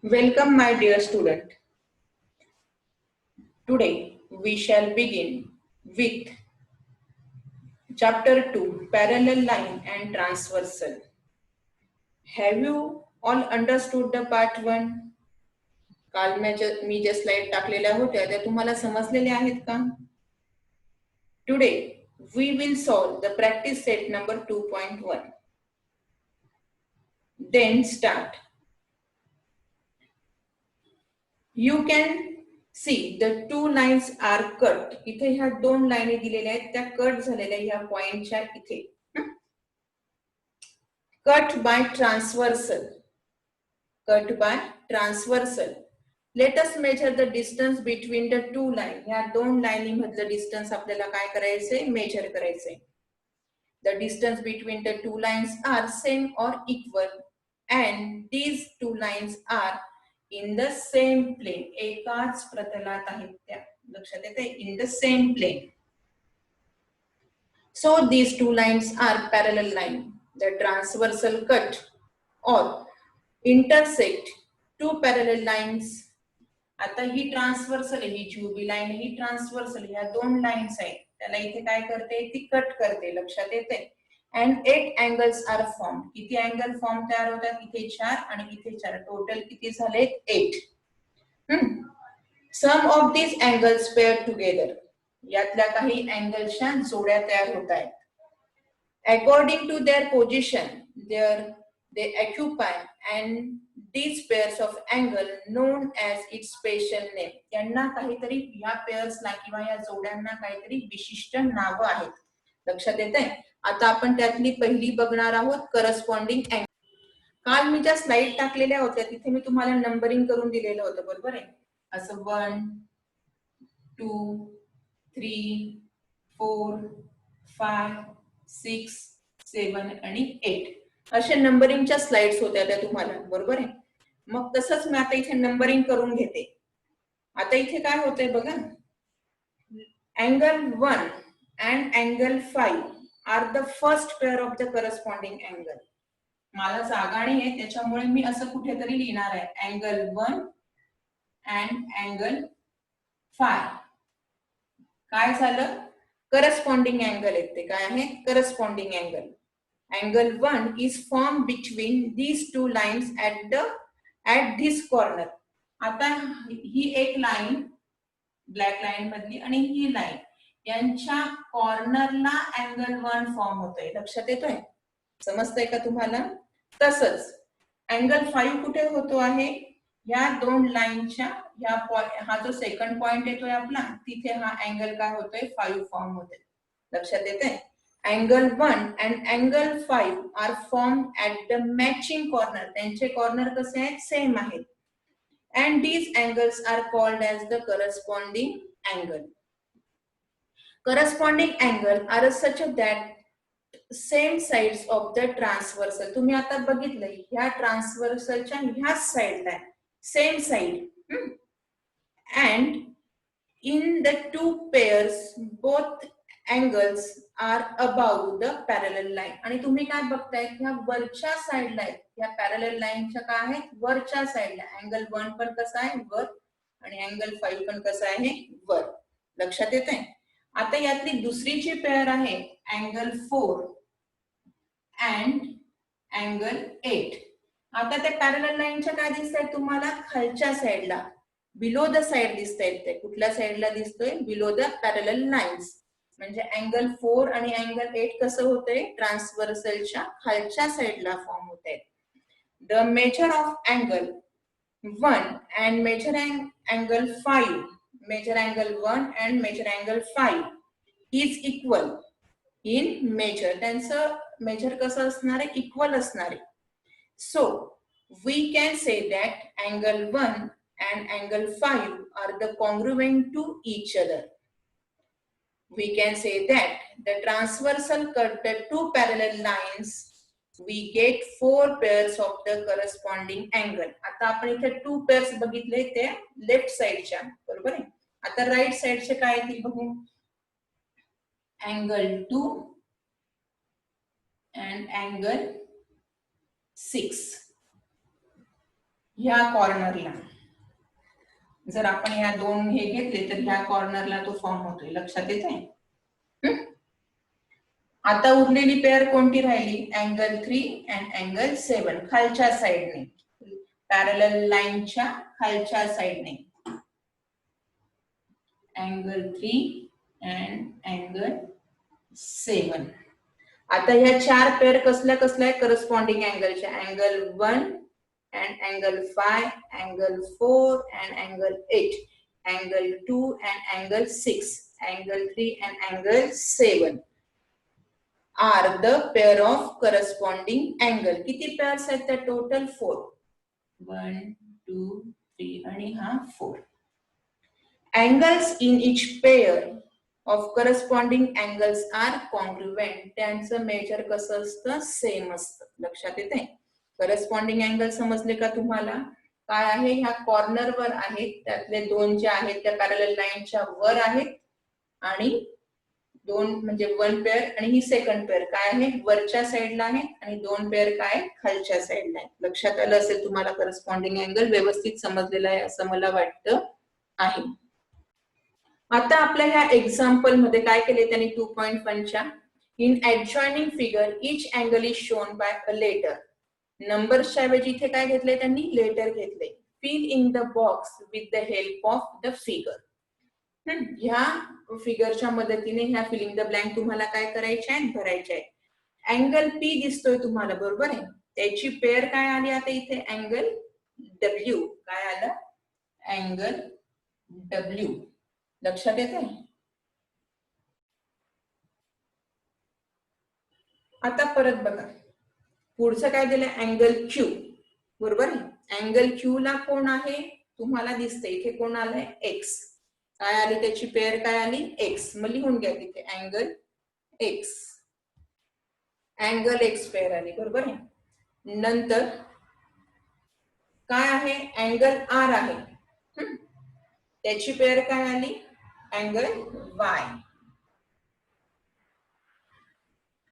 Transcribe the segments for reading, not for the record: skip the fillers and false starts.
Welcome, my dear student. Today we shall begin with chapter 2, parallel line and transversal. Have you all understood the part 1? काल मी ज्या slide टाकलेल्या होत्या त्या तुम्हाला समजलेल्या आहेत का? Today we will solve the practice set number 2.1. Then start. You can see the two lines are cut. इथे ह्या दोन लाईनी दिलेल्या आहेत त्या कट झालेल्या ह्या पॉइंटच्या इथे. Cut by transversal. Cut by transversal. Let us measure the distance between the two lines. ह्या दोन लाईनी मधलं डिस्टन्स आपल्याला काय करायचंय? मेजर करायचंय. The distance between the two lines are same or equal and these two lines are in the same plane. एकाच प्रतलात आहेत त्या. लक्षात येते? In the same plane. So these two lines are parallel line. The transversal cut or intersect two parallel lines. आता ही transversal ही जी line ही transversal ह्या दोन lines आहेत त्याला इथे काय करते ती कट करते. लक्षात येते? And 8 angles are form. किती अँगल फॉर्म तयार होतात? इथे 4 आणि इथे 4. टोटल किती झाले? 8. Sum of these angles pair together. यातल्या काही अँगल्सच्या जोड्या तयार होत आहेत. According to their position, they occupy and these pairs of angle known as its special name. यांना काहीतरी या पेअर्सला किंवा या जोड्यांना काहीतरी विशिष्ट नाव आहेत. लक्षात येतंय? आता आपण त्यातली पहिली बघणार आहोत करस्पॉन्डिंग अँगल. काल मी ज्या स्लाइड टाकलेल्या होत्या तिथे मी तुम्हाला नंबरिंग करून दिलेलं होतं. बरोबर आहे? असं 1 2 3 4 5 6 7 आणि 8 अशा नंबरिंगच्या स्लाइड्स होत्या त्या तुम्हाला. बरोबर आहे? मग तसंच मी आता इथे नंबरिंग करून घेते. आता इथे काय होतंय बघा. Angle 1 and angle 5 are the first pair of the corresponding angle. मला जागा नाही आहे त्याच्यामुळे मी असं कुठेतरी लिहिणार आहे. Angle 1 and angle 5. काय झालं? करस्पॉन्डिंग अँगल आहेत ते. काय आहे? Corresponding angle. Angle 1 is formed between these two lines at this corner. आता ही एक लाईन ब्लॅक लाईन मधली आणि ही लाईन यांच्या कॉर्नरला अँगल 1 फॉर्म होतोय. लक्षात येतोय? समजतंय का तुम्हाला? तसंच अँगल 5 कुठे होतो आहे? या दोन लाईनच्या हा जो सेकंड पॉइंट येतोय आपला तिथे हा अँगल काय होतोय? 5 फॉर्म होतोय. लक्षात येतंय? Angle 1 and angle 5 are formed at the matching corner. त्यांचे कॉर्नर कसे आहेत? सेम आहेत. And these angles are called as the corresponding angle. Corresponding angle are such that same sides of the transversal. तुम्ही आता बघितलंय ह्या ट्रान्सव्हर्सलच्या ह्या साइडला same side. And in the two pairs both angles are above the parallel line. आणि तुम्ही काय बघताय? ह्या वरच्या साइडला आहेत. ह्या पॅरलल लाईनच्या काय आहेत? वरच्या साइडला. अँगल 1 पण कसा आहे? वर. आणि अँगल 5 पण कसा आहे? वर. लक्षात येतंय? आता यातली दुसरी जी पेअर आहे अँगल 4 and अँगल 8. आता त्या पॅरलल लाईनच्या काय दिसतायत तुम्हाला? खालच्या साइडला. बिलो द साइड दिसतायत ते. कुठल्या साइडला दिसतोय? Below the parallel lines. म्हणजे अँगल 4 आणि अँगल 8 कसं होतंय? ट्रान्सव्हर्सलच्या खालच्या साइडला फॉर्म होतंय. The measure of angle 1 and measure angle 5, measure angle 1 and measure angle 5 is equal in measure. त्यांचं मेजर कसं असणार आहे? इक्वल असणार आहे. So we can say that angle 1 and angle 5 are the congruent to each other. We can say that the transversal cut the two parallel lines, we get 4 pairs of the corresponding angle. आता आपण इथे 2 pairs बघितले ते left साइडच्या. बरोबर आहे? आता right साइडचे काय येतील बघू. Angle 2 and angle 6. ह्या कॉर्नरला जर आपण ह्या दोन हे घेतले तर ह्या कॉर्नरला तो फॉर्म होतोय, लक्षात येते. आता उरलेली पेअर कोणती राहिली? अँगल 3 अँड अँगल 7 खालच्या साइडने, पॅरलल लाईनच्या खालच्या साइडने. Angle 3 and angle 7. आता ह्या चार पेअर कसल्या कसल्या करस्पॉन्डिंग अँगलच्या? Angle 1 and angle 5, angle 4 and angle 8, angle 2 and angle 6, angle 3 and angle 7 are the pair of corresponding angle. किती pairs आहेत त्या? टोटल 4. 1, 2, 3 आणि हा 4. Angles in each pair of corresponding angles are congruent. त्यांचं major कसं असतं? Same असतं, लक्षात येते. करस्पॉन्डिंग अँगल समजले का तुम्हाला? काय आहे? ह्या कॉर्नर वर आहेत, त्यातले दोन जे आहेत त्या पॅरलल लाईनच्या वर आहेत आणि दोन म्हणजे वन पेअर आणि ही सेकंड पेअर काय आहे? वरच्या साईडला आहे आणि दोन पेअर काय? खालच्या साईडला आहे. लक्षात आलं असेल तुम्हाला करस्पॉन्डिंग अँगल व्यवस्थित समजलेला आहे असं मला वाटतं आहे. आता आपल्या ह्या एक्झाम्पल मध्ये काय केले त्यांनी 2.1 च्या in adjoining figure each angle is shown by a letter. नंबर्सच्या ऐवजी इथे काय घेतले त्यांनी? लेटर घेतले. Fill in the box with the help of the figure. ह्या फिगरच्या मदतीने ह्या फिलिंग द ब्लँक तुम्हाला काय करायचे आहे? भरायचे आहे. अँगल पी दिसतोय तुम्हाला, बरोबर आहे. त्याची पेअर काय आली आता इथे? Angle W. काय आलं? Angle W. लक्षात येते. आता परत बघा, पुढचं काय दिलं? अँगल क्यू, बरोबर आहे. अँगल क्यू ला कोण आहे? तुम्हाला दिसतंय इथे कोण आलंय? एक्स. काय आली त्याची पेअर? काय आली? एक्स. मग लिहून घ्या तिथे angle X. Angle x pair आली, बरोबर आहे. नंतर काय आहे? अँगल आर आहे, त्याची पेअर काय आली? Angle Y.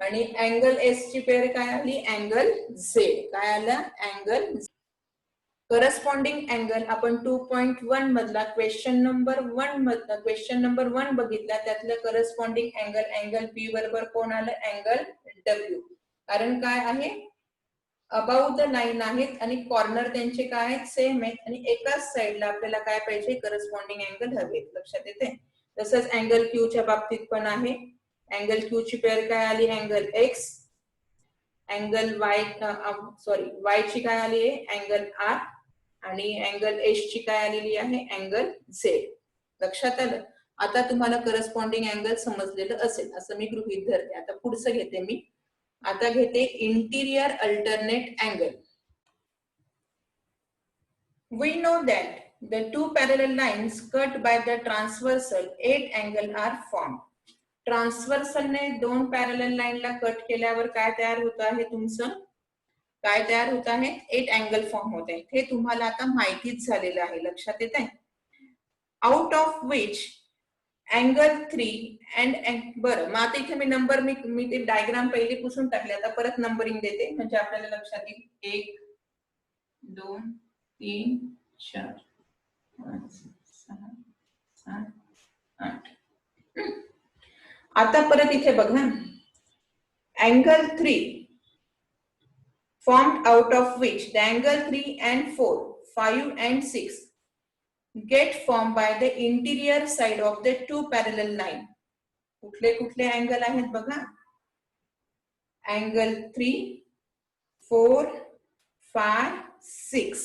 आणि अँगल एस ची पेअर काय आली? Angle Z. काय आलं? अँगल. करस्पॉन्डिंग अँगल आपण 2.1 मधला क्वेश्चन नंबर 1 बघितला, त्यातलं करस्पॉन्डिंग अँगल अँगल पी बरोबर कोण आलं? Angle W. कारण काय आहे? अबाउट द लाईन आहेत आणि कॉर्नर त्यांचे काय आहेत? सेम आहेत आणि एकाच साइडला आपल्याला काय पाहिजे? करस्पॉन्डिंग अँगल हवे, लक्षात येते. तसंच अँगल क्यू च्या बाबतीत पण आहे. अँगल क्यू ची पेअर काय आली? Angle X. Angle Y Y ची काय आली आहे? Angle R. आणि अँगल एस ची काय आलेली आहे? Angle Z. लक्षात आलं. आता तुम्हाला करस्पॉन्डिंग अँगल समजलेलं असेल असं मी गृहीत धरते. आता पुढचं घेते मी. आता घेते interior alternate angle. We know that the two parallel lines cut by the transversal 8 angle are formed. ट्रान्सव्हर्सलने दोन पॅरलल लाईनला कट केल्यावर काय तयार होत आहे? तुमचं काय तयार होत आहे? 8 अँगल फॉर्म होत आहे. हे तुम्हाला आता माहितीच झालेलं आहे, लक्षात येत आहे. Out of which angle 3 and बरं, मग आता इथे मी नंबर मी ते डायग्राम पहिले पुसून टाकले. आता परत नंबरिंग देते म्हणजे आपल्याला लक्षात येईल. 1 2 3 4 5 6 7 8. आता परत इथे बघा, angle 3 formed out of which the angle 3 and 4, 5 and 6 get formed by the interior side of the two parallel line. कुठले कुठले अँगल आहेत बघा? Angle 3, 4, 5, 6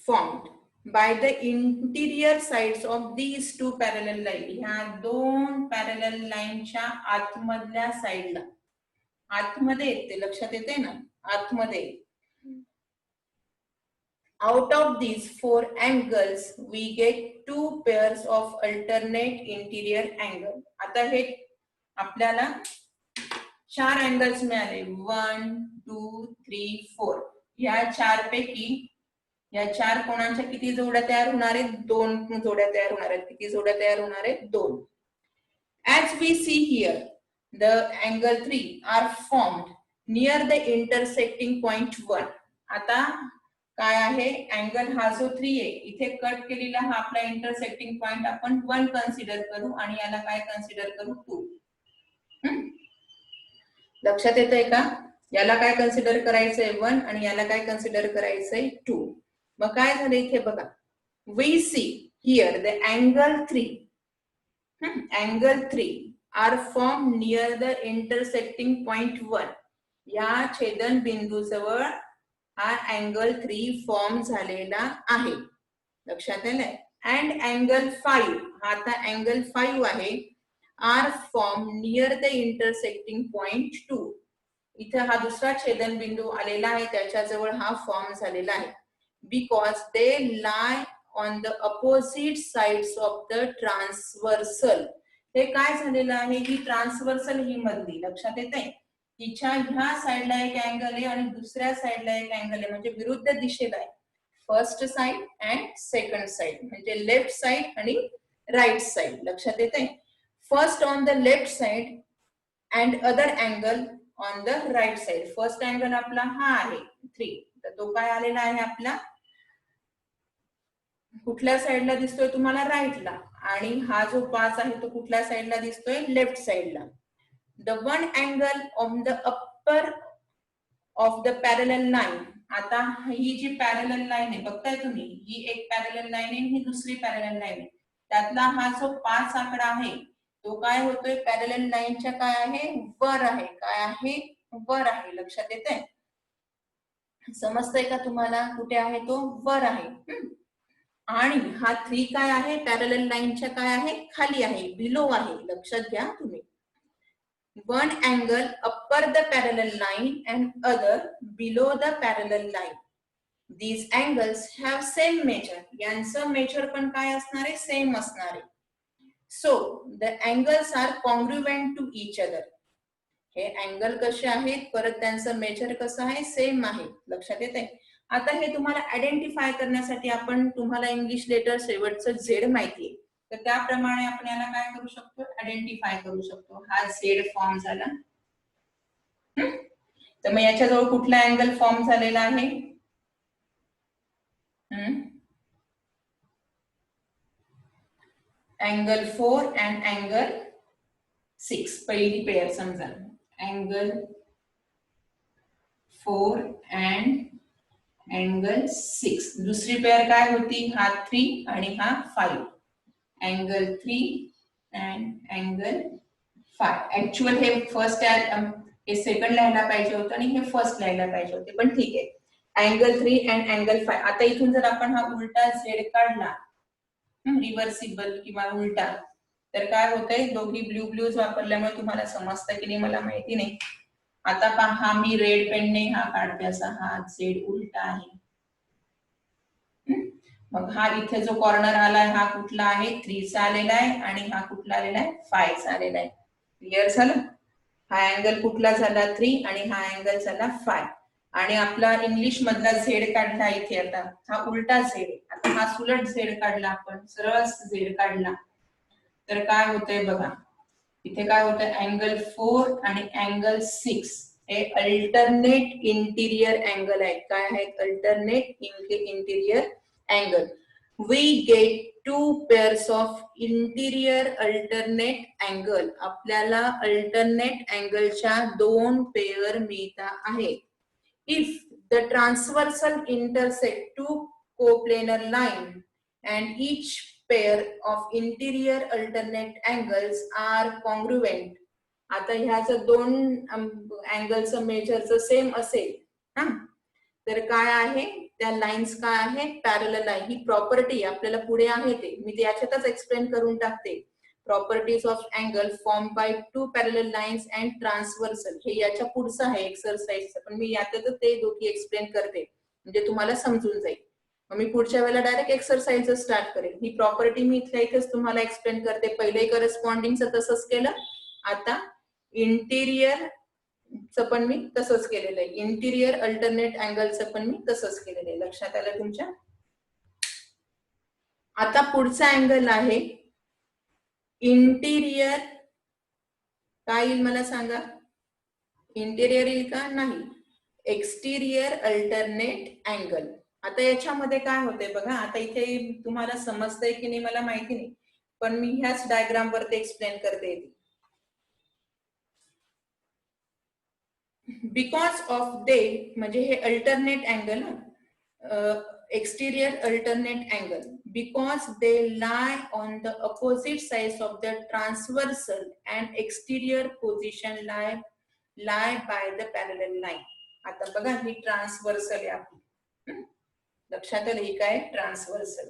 formed by the interior sides of these two parallel lines. ह्या दोन parallel लाईनच्या आतमधल्या साइडला, आतमध्ये येते, लक्षात येते ना? आतमध्ये. Out of these 4 angles we get 2 pairs of alternate interior angle. आता हे आपल्याला 4 अँगल्स मिळाले. 1 2 3 4. या 4 पैकी या 4 कोणांच्या किती जोड्या तयार होणार आहेत? 2 जोड्या तयार होणार आहेत. किती जोड्या तयार होणार आहेत? 2. As we see here, the angle 3 are formed near the intersecting point 1. आता काय आहे, अँगल हा जो 3 आहे इथे कट केलेला हा आपला इंटरसेक्टिंग पॉइंट आपण 1 कन्सिडर करू आणि याला काय कन्सिडर करू 2. लक्षात येतंय का? याला काय कन्सिडर करायचंय 1 आणि याला काय कन्सिडर करायचंय 2. मग काय झालं इथे बघा, we see here the angle 3 are form near the intersecting point 1. या छेदन बिंदूजवळ हा अँगल 3 फॉर्म झालेला आहे. लक्षात आलंय? अँड अँगल 5, हा आता अँगल 5 आहे, are form near the intersecting point 2. इथे हा दुसरा छेदन बिंदू आलेला आहे, त्याच्याजवळ हा फॉर्म झालेला आहे. Because they lie on the opposite sides of the transversal. हे काय झालेलं आहे, ही ट्रान्सव्हर्सल ही मधली, लक्षात येते, तिच्या ह्या साइडला एक अँगल आहे आणि दुसऱ्या साइडला एक अँगल आहे, म्हणजे विरुद्ध दिशेला आहे. First side and second side, म्हणजे लेफ्ट साइड आणि राईट साइड. लक्षात येते, first on the left side and other angle on the right side. First angle आपला हा आहे 3, तर तो काय आलेला आहे आपला कुठल्या साइडला दिसतोय तुम्हाला, राईटला. आणि हा जो 5 आहे तो कुठल्या साइडला दिसतोय, लेफ्ट साइडला. The one angle on the upper of the parallel line. आता ही जी पॅरलल लाईन आहे बघताय तुम्ही, ही एक पॅरलल लाईन आहे, ही दुसरी पॅरलल लाईन आहे. त्यातला हा जो 5 आकडा आहे तो काय होतोय, पॅरलल लाईनच्या काय आहे, वर आहे. काय आहे, वर आहे. लक्षात येते, समजतंय का तुम्हाला, कुठे आहे तो, वर आहे. आणि हा 3 काय आहे, पॅरलल लाईनच्या काय आहे, खाली आहे, बिलो आहे. लक्षात घ्या तुम्ही. One angle upper the parallel line and other below the parallel line. These angles have same measure. यांचं measure पण काय असणार आहे, सेम असणार आहे. So the angles are congruent to each other. हे अँगल कसे आहेत, परत त्यांचं मेजर कसं आहे, सेम आहे. लक्षात येते. आता हे तुम्हाला आयडेंटिफाय करण्यासाठी आपण, तुम्हाला इंग्लिश लेटर शेवटचं झेड माहितीये, तर त्याप्रमाणे आपण याला काय करू शकतो, आयडेंटिफाय करू शकतो. हा झेड फॉर्म झाला. तर मग याच्याजवळ कुठला अँगल फॉर्म झालेला आहे, अँगल 4 अँड अँगल 6. पहिली पेयर समजा, अँगल 4 अँड अँगल 6. दुसरी पेयर काय होती, हा 3 आणि हा 5. Angle 3 and angle 5. ऍक्च्युअल हे फर्स्ट हे सेकंड लिहायला पाहिजे होतं आणि हे फर्स्ट लिहायला पाहिजे होते, पण ठीक आहे. Angle 3 and angle 5. आता इथून जर आपण हा उलटा झेड काढला, रिव्हर्सिबल किंवा उलटा, तर काय होतंय, दोघी ब्ल्यू ब्ल्यूज वापरल्यामुळे तुम्हाला समजतं की नाही मला माहिती नाही. आता पहा, हा मी रेड पेनने हा काढते असा, हा झेड उलटा आहे. मग हा इथे जो कॉर्नर आलाय हा कुठला आहे, 3 चा आलेला आहे आणि हा कुठला आलेला आहे, 5 चा आलेला आहे. क्लिअर झालं. हा अँगल कुठला झाला, 3 आणि हा अँगल झाला 5. आणि आपला इंग्लिश मधला झेड काढला इथे, आता हा उलटा झेड. आता हा सुलट झेड काढला आपण, सरळ झेड काढला, तर काय होतंय बघा, इथे काय होतंय, अँगल 4 आणि अँगल 6 हे अल्टरनेट इंटिरियर अँगल आहेत. काय आहेत, alternate interior angle. We get 2 pairs of interior alternate angle. आपल्याला अल्टरनेट अँगलच्या 2 पेअर मिळतात आहेत. If the transversal intersect 2 coplanar line and each pair of interior alternate angles are congruent. आता ह्याचं 2 अँगलचं मेजरचं same असेल, तर काय आहे, त्या लाईन्स काय आहे, पॅरलल आहे. ही प्रॉपर्टी आपल्याला पुढे आहे, ते मी याच्यातच एक्सप्लेन करून टाकते. Properties of angle form by 2 parallel lines and transversal. हे याच्या पुढचं आहे एक्सरसाइजचं, पण मी यातच ते दोघी एक्सप्लेन करते म्हणजे तुम्हाला समजून जाईल. मग मी पुढच्या वेळेला डायरेक्ट एक्सरसाइज स्टार्ट करेन. ही प्रॉपर्टी मी इथल्या इथेच तुम्हाला एक्सप्लेन करते. पहिले करस्पॉन्डिंगचं तसंच केलं, आता इंटिरियर चं पण मी तसंच केलेलं आहे, इंटिरियर अल्टरनेट अँगलचं पण मी तसंच केलेलं आहे. लक्षात आलं तुमच्या. आता पुढचा अँगल आहे इंटिरियर. काय येईल मला सांगा, इंटिरियर येईल का, नाही, एक्सटिरियर अल्टरनेट अँगल. आता याच्यामध्ये काय होते बघा, आता इथे तुम्हाला समजतंय की नाही मला माहिती नाही, पण मी ह्याच डायग्राम वरती एक्सप्लेन करते. बिकॉज ऑफ दे म्हणजे हे alternate angle, exterior alternate angle, because they lie on the opposite sides of the transversal and exterior position lie by the parallel line. आता बघा ही ट्रान्सव्हर्सल आहे आपली, लक्षात आलं ही काय ट्रान्सव्हर्सल,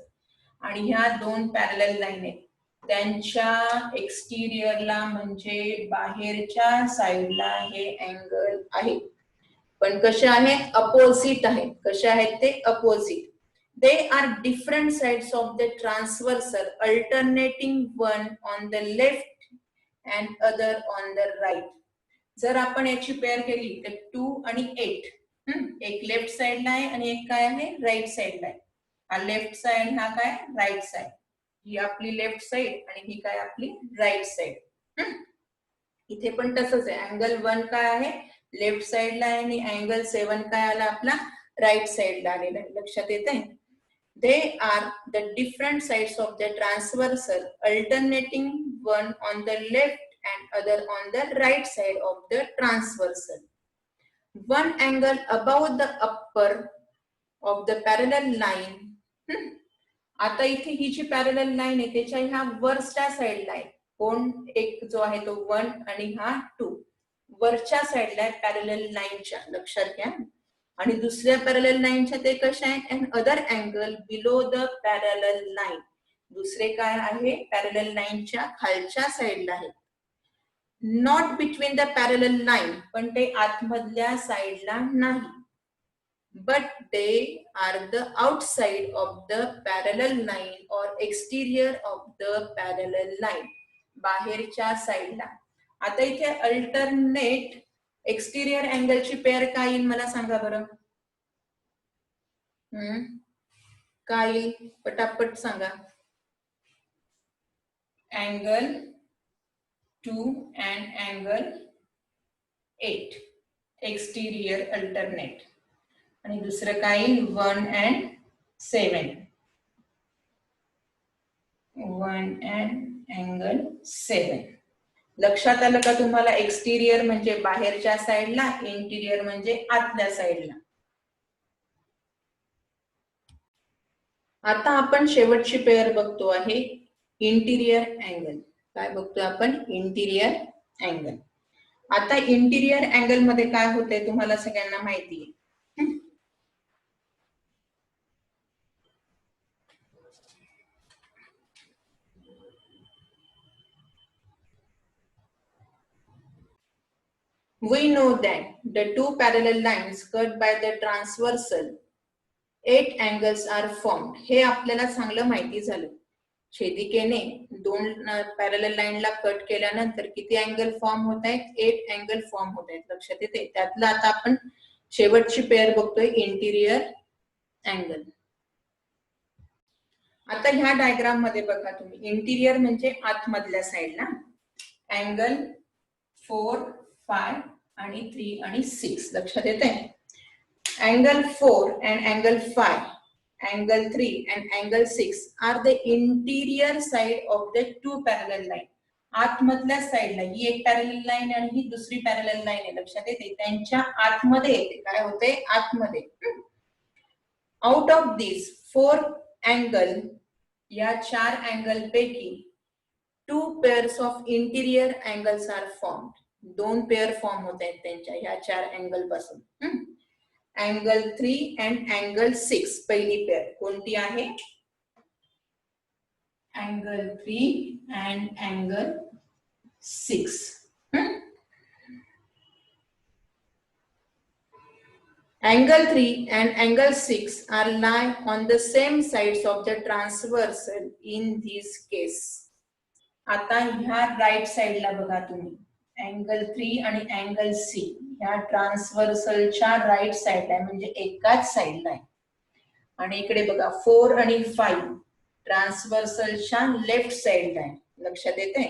आणि ह्या दोन पॅरलल लाईन आहेत, त्यांच्या एक्सटिरियरला म्हणजे बाहेरच्या साईडला हे अँगल आहे, पण कसे आहेत अपोजिट आहेत. कसे आहेत ते opposite. They are different sides of the transversal alternating one on the left and other on the right. जर आपण याची पेअर केली तर 2 आणि 8, एक लेफ्ट साइडला आहे आणि एक काय आहे राईट साइडला आहे. हा लेफ्ट साइड, हा काय राईट साइड. ही आपली लेफ्ट साइड आणि ही काय आपली राईट साइड. इथे पण तसंच आहे. अँगल 1 काय आहे लेफ्ट साइडला आहे आणि अँगल 7 काय आला आपला राईट साइडला आलेला आहे. लक्षात येत आहे. They are the different sides of the transversal alternating one on the left and other on the right side of the transversal. One angle above the upper of the parallel line. आता इथे ही जी parallel line आहे त्याच्या ह्या वरच्या साईडला आहे कोण, एक जो आहे तो 1 आणि हा 2 वरच्या साईडला आहे पॅरलल लाईनच्या, लक्षात घ्या. आणि दुसऱ्या पॅरलल लाईनच्या ते कशा आहेत, and other angle below the parallel line. दुसरे काय आहे पॅरलल लाईनच्या खालच्या साईडला आहे. Not between the parallel line, पण ते आतमधल्या साईडला नाही. But they are the outside of the parallel line और एक्सटिरियर ऑफ द पॅरलल लाईन, बाहेरच्या साईडला. आता इथे अल्टरनेट एक्सटिरियर अँगलची पेअर काय येईल मला सांगा बरं. काय येईल पटापट सांगा. Angle 2 and angle 8 exterior alternate, आणि दुसरं काय 1 and 7, 1 and angle 7. लक्षात आलं का तुम्हाला. एक्सटिरियर म्हणजे बाहेरच्या साईडला, इंटिरियर म्हणजे आतल्या साईडला. आता आपण शेवटची पेअर बघतो आहे इंटिरियर अँगल. काय बघतोय आपण इंटिरियर अँगल. आता इंटिरियर अँगल मध्ये काय होतंय तुम्हाला सगळ्यांना माहिती आहे. We know that the two parallel lines cut by the transversal 8 angles are formed. हे आपल्याला चांगलं माहिती झालं. छेदिकेने दोन पॅरलल लाईनला कट केल्यानंतर किती अँगल फॉर्म होत आहेत, 8 अँगल फॉर्म होत आहेत. लक्षात येते. त्यातलं आता आपण शेवटची पेअर बघतोय इंटिरियर अँगल. आता ह्या डायग्राम मध्ये बघा तुम्ही, इंटिरियर म्हणजे आतमधल्या साईडला अँगल 4, 5 आणि 3 आणि 6. लक्षात येते. Angle 4 and angle 5, angle 3 and angle 6 are the interior side of the two parallel line. आतमधल्या साईडला ही एक पॅरलल लाईन आणि ही दुसरी पॅरलल लाईन आहे. लक्षात येते. त्यांच्या आतमध्ये येते. काय होते आतमध्ये. आउट ऑफ दिस 4 अँगल, या 4 अँगल पैकी 2 pairs of interior angles are formed. 2 pair form होत आहेत त्यांच्या ह्या 4 अँगल पासून. अँगल 3 and अँगल 6 पहिली पेअर कोणती आहे, angle 3 and angle 6. Angle 3 and angle 6 are lie on the same sides of the transversal in this case. आता ह्या राईट साइडला बघा तुम्ही, अँगल 3 आणि अँगल 6 ह्या ट्रान्सव्हर्सलच्या राईट साइडला आहे, म्हणजे एकाच साइडला आहे. आणि इकडे बघा 4 आणि 5 ट्रान्सव्हर्सलच्या लेफ्ट साइडला आहे. लक्षात येते.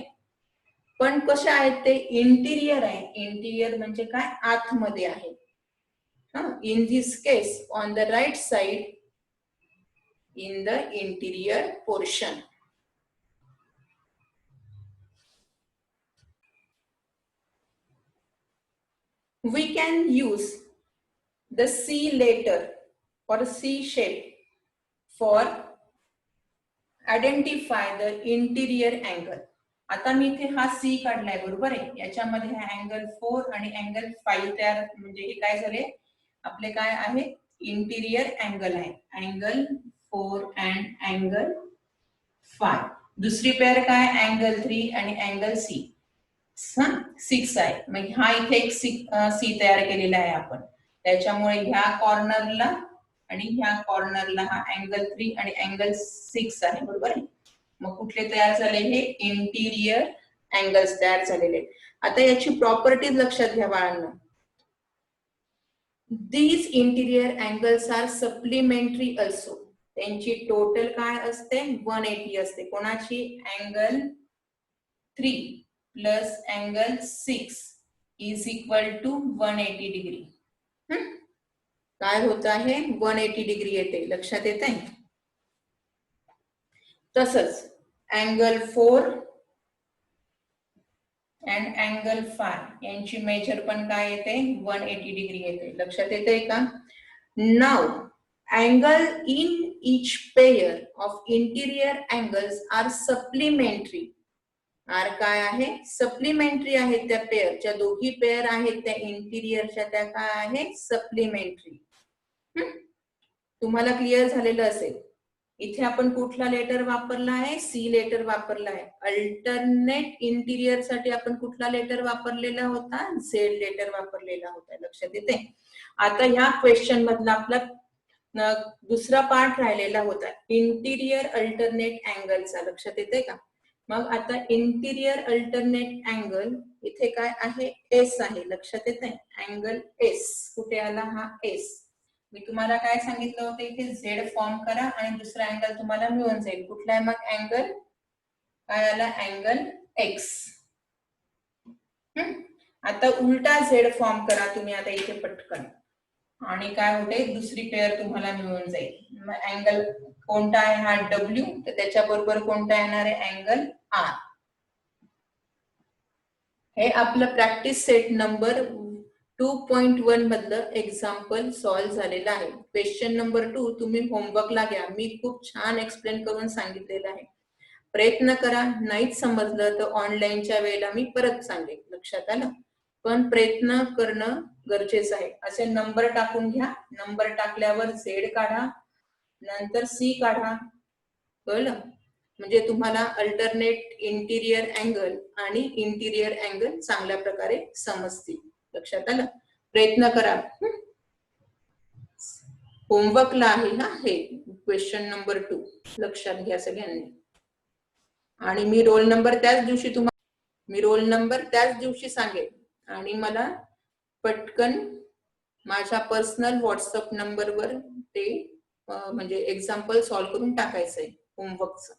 पण कसे आहेत ते इंटिरियर आहे. इंटिरियर म्हणजे काय आतमध्ये आहे. In this case, on the right side, in the interior portion. We can use the C letter or C shape for identify the interior angle. आता मी इथे हा C काढलाय, बरोबर आहे. याच्यामध्ये हा अँगल 4 आणि अँगल 5 तयार, म्हणजे हे काय झाले आपले, काय आहे, इंटिरियर अँगल आहे. Angle 4 and angle 5. दुसरी पेअर काय, अँगल 3 आणि अँगल C 6 आहे. मग हा इथे एक C तयार केलेला आहे आपण. त्याच्यामुळे ह्या कॉर्नरला आणि ह्या कॉर्नरला हा अँगल 3 आणि अँगल 6 आहे, बरोबर आहे. मग कुठले तयार झाले, हे इंटिरियर अँगल्स तयार झालेले. आता याची प्रॉपर्टीज लक्षात घ्या बाळांनो. These interior angles are supplementary also. त्यांची टोटल काय असते, 180 असते. कोणाची, angle 3 plus angle 6 is equal to 180 degree. काय होत आहे, 180 डिग्री येते. लक्षात येत आहे. तसंच अँगल 4 अँड अँगल 5 यांची मेजर पण काय येते, 180 डिग्री येते. लक्षात येते का. Now angle in each pair of interior angles are supplementary. काय आहे, सप्लिमेंटरी आहेत. त्या पेअर, ज्या दोघी पेअर आहेत त्या इंटिरियरच्या, त्या काय आहे, सप्लिमेंटरी. तुम्हाला क्लिअर झालेलं असेल. इथे आपण कुठला लेटर वापरला आहे, सी लेटर वापरला आहे. अल्टरनेट इंटिरियर साठी आपण कुठला लेटर वापरलेला होता, झेड लेटर वापरलेला होता. लक्षात येते. आता ह्या क्वेश्चन मधला आपला दुसरा पार्ट राहिलेला होता, इंटिरियर अल्टरनेट अँगलचा. लक्षात येते का. मग आता इंटिरियर अल्टरनेट अँगल इथे काय आहे, एस आहे. लक्षात येते. अँगल एस कुठे आला, हा एस. मी तुम्हाला काय सांगितलं होतं, इथे झेड फॉर्म करा आणि दुसरा अँगल तुम्हाला मिळून जाईल. कुठला आहे मग अँगल, काय आला, अँगल एक्स. आता उलटा झेड फॉर्म करा तुम्ही आता इथे पटकन, आणि काय होते, दुसरी पेअर तुम्हाला मिळून जाईल. मग अँगल कोणता आहे, हा डब्ल्यू, तर त्याच्या बरोबर कोणता येणार आहे, अँगल आर. हे आपलं प्रॅक्टिस सेट नंबर 2.1 मधलं एक्झाम्पल सॉल्व्ह झालेलं आहे. क्वेश्चन नंबर 2 तुम्ही होमवर्कला घ्या. मी खूप छान एक्सप्लेन करून सांगितलेलं आहे. प्रयत्न करा. नाहीच समजलं तर ऑनलाईनच्या वेळेला मी परत सांगेन. लक्षात आलं. पण प्रयत्न करणं गरजेचं आहे. असे नंबर टाकून घ्या. नंबर टाकल्यावर झेड काढा, नंतर सी काढा. कळलं. म्हणजे तुम्हाला अल्टरनेट इंटिरियर अँगल आणि इंटिरियर अँगल चांगल्या प्रकारे समजतील. लक्षात आलं. प्रयत्न करा. होमवर्कला आहे हा हे क्वेश्चन नंबर 2. लक्षात घ्या सगळ्यांनी. आणि मी रोल नंबर त्याच दिवशी सांगेन. आणि मला पटकन माझ्या पर्सनल व्हॉट्सअप नंबरवर ते म्हणजे एक्झाम्पल सॉल्व्ह करून टाकायचंय होमवर्कचं.